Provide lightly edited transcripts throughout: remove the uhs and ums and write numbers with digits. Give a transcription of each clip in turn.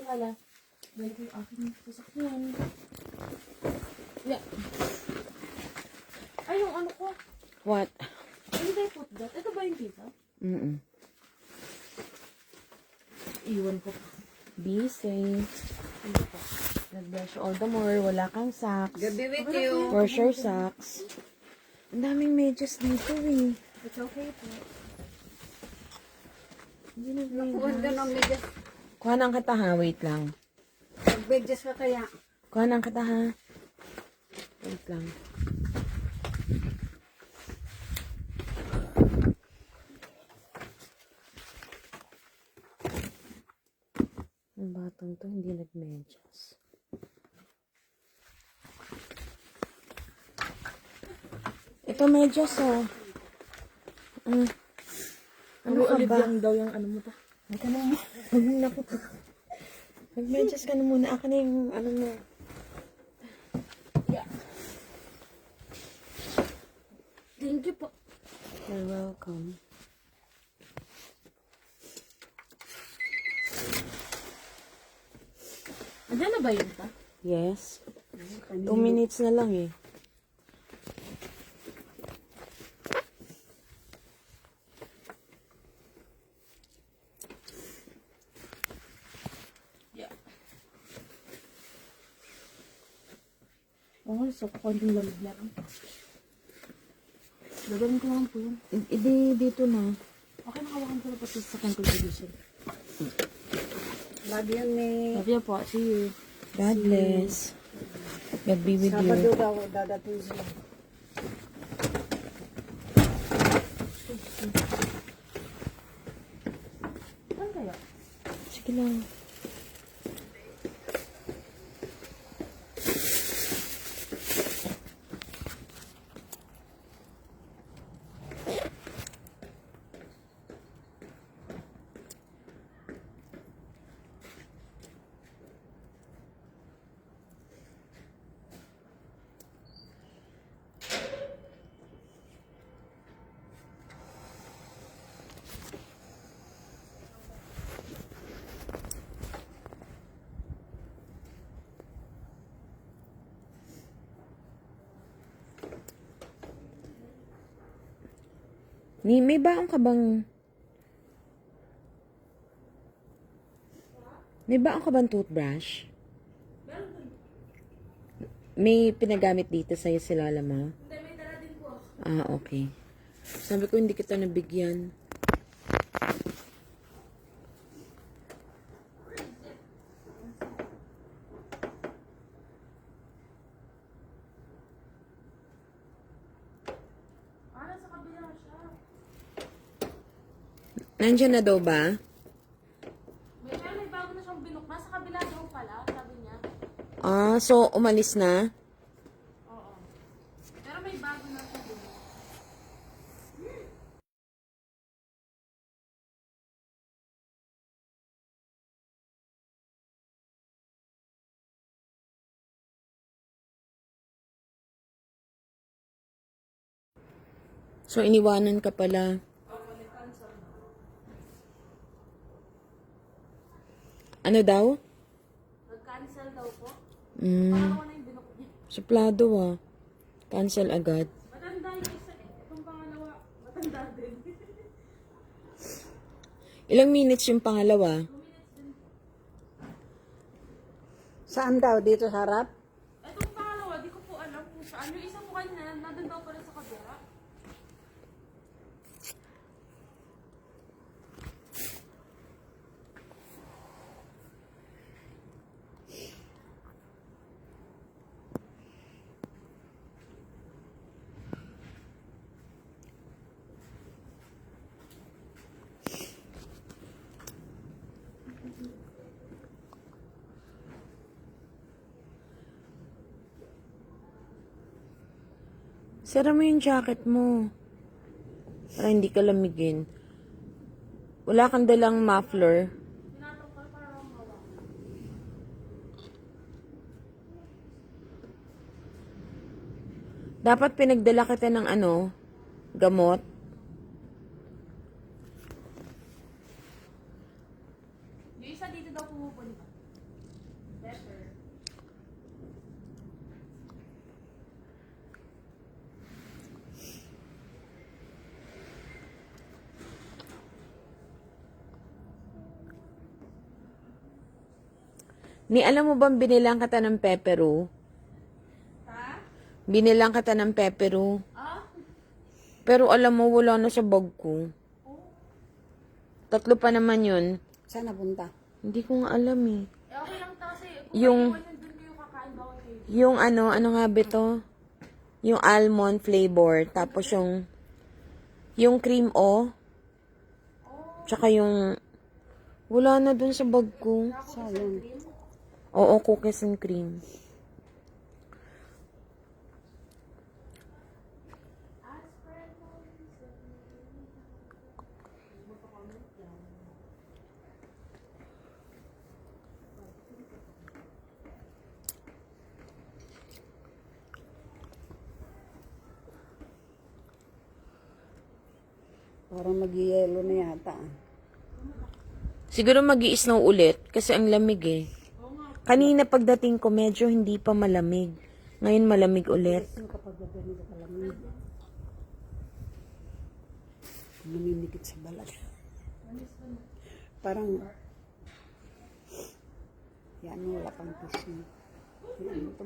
Lala. Balik yung aking sasakyan. Yeah. Ay, yung ano ko. What? Hindi tayo put that. Ito ba yung pizza? Iwan ko pa. Be safe. God bless you all the more. Wala kang socks. Gabi with you. For sure socks. Ang daming medyas dito eh. It's okay po. Hindi na Nakuhan ka ng medyas. Kuha ng kita ha. Wait lang. Nag-medyas ka kaya. Kuha ng kita ha. Wait lang. Ang batang to hindi nag-medyas. Ito medyas oh. Ano ka ba? Lang daw yung ano mo ta. Huwag ka na mo. Huwag mo na po. Mag-medyas ka na muna. Ako na yung ano mo. Yeah. Thank you po. You're welcome. Andiyan na ba yun ta? Yes. 2 minutes na lang eh. Yeah. Oh, so konting lamig na lang. Gagawin ko lang po yun. Hindi dito na. Okay, nakawakan ko na po sa second contribution. Love you, me. Love you po. See you. God bless. God be with Sabado you. daw, dadating sila. Saan kaya? Sige lang. May baon ka bang... May baon ka bang toothbrush? May pinagamit dito sa'yo si Lola mo? Hindi, may dala din po. Ah, okay. Sabi ko hindi kita nabigyan. Nasa kabila siya. Nandiyan na daw ba? May bago na siyang binuk. Nasa kabila daw pala, sabi niya. Ah, so umalis na? Oo. Pero may bago na siya binuk. So iniwanan ka pala. Ano daw? Nag-cancel daw po. Mm, Pangalawa na yung binuk niya. suplado ah. Cancel agad. Matanda yung isa eh. Itong pangalawa, matanda din. Ilang minutes yung pangalawa? Saan daw? Dito sa harap? Itong pangalawa, di ko po alam kung saan. Yung isa po kanina, nandun daw pala sa kabila. Sara mo yung jacket mo. Para hindi ka lamigin. Wala kang dalang muffler. Tinatangkal para mawak. Dapat pinagdala kita ng ano, gamot. Yung isa dito daw pumupunta. Pepper. Ni, alam mo bang binilang kita ng pepero? Ha? Binilang kita ng pepero. Ah? Pero alam mo, wala na sa bag ko. 3 pa naman yun. Saan napunta? Hindi ko nga alam eh. Eh, okay lang ta kasi kung Yung- maiiwan nandun kayo kakain bawal kayo. Yung ano nga ba ito? Yung almond flavor. Tapos yung cream o. Tsaka yung, wala na dun sa bag ko. Sayang. Oo, cookies and cream. Parang mag-yelo na yata. Siguro mag-i-snow ulit kasi ang lamig eh. Kanina pagdating ko medyo hindi pa malamig. Ngayon malamig ulit. Yung kapag ganito kalamig. Maninikit sa balat. Parang yan, wala pang tissue. Yan, ito.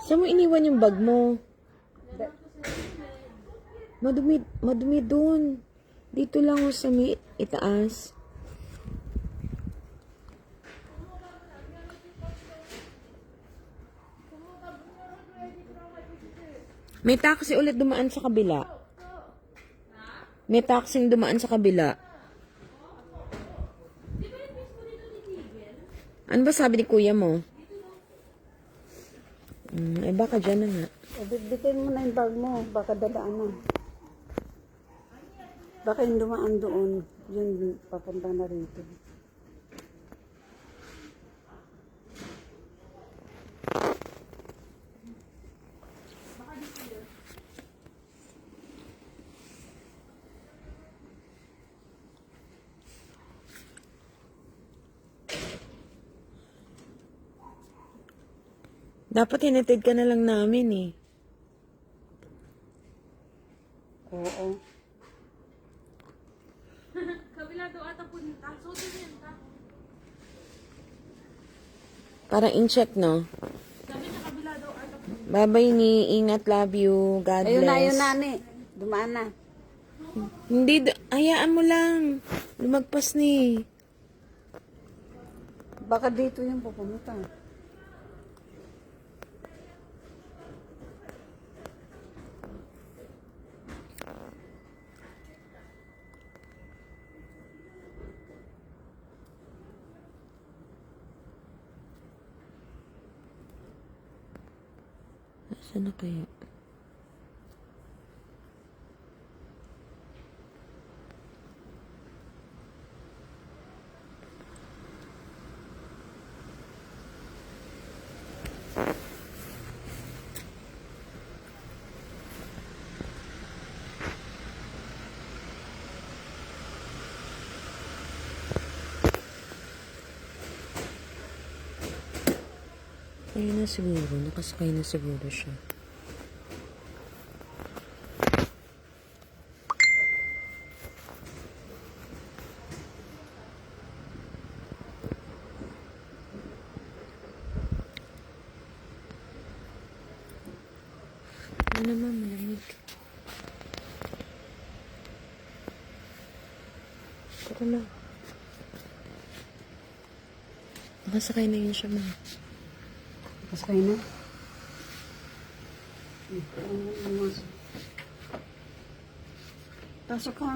Saan mo iniwan yung bag mo? Madumi dun. Dito lang o sa may itaas. May taxi ulit dumaan sa kabila. May taxing dumaan sa kabila. Ano ba sabi ni kuya mo? Eh baka dyan na nga. Bitbitin mo na yung bag mo. Baka dadaan na. Baka yung dumaan doon. Yun, papunta na rito. Dapat hinatid ka na lang namin eh. Oo. Kabila daw ata punta. Susunod yan ta. Parang in-check, no? Sabi niya kabila daw ata punta. Bye-bye ni. Ingat, love you. God Ayun bless. na, ni. Dumaan na. Hindi, hayaan mo lang. Lumagpas ni. Baka dito yung pupunta. Saan na kaya? Ayun na siguro. Nakasakay na siguro siya. Ano naman, malamig. Tara na. Nakasakay na yun siya, ma. Pasakay na. Pasok ka.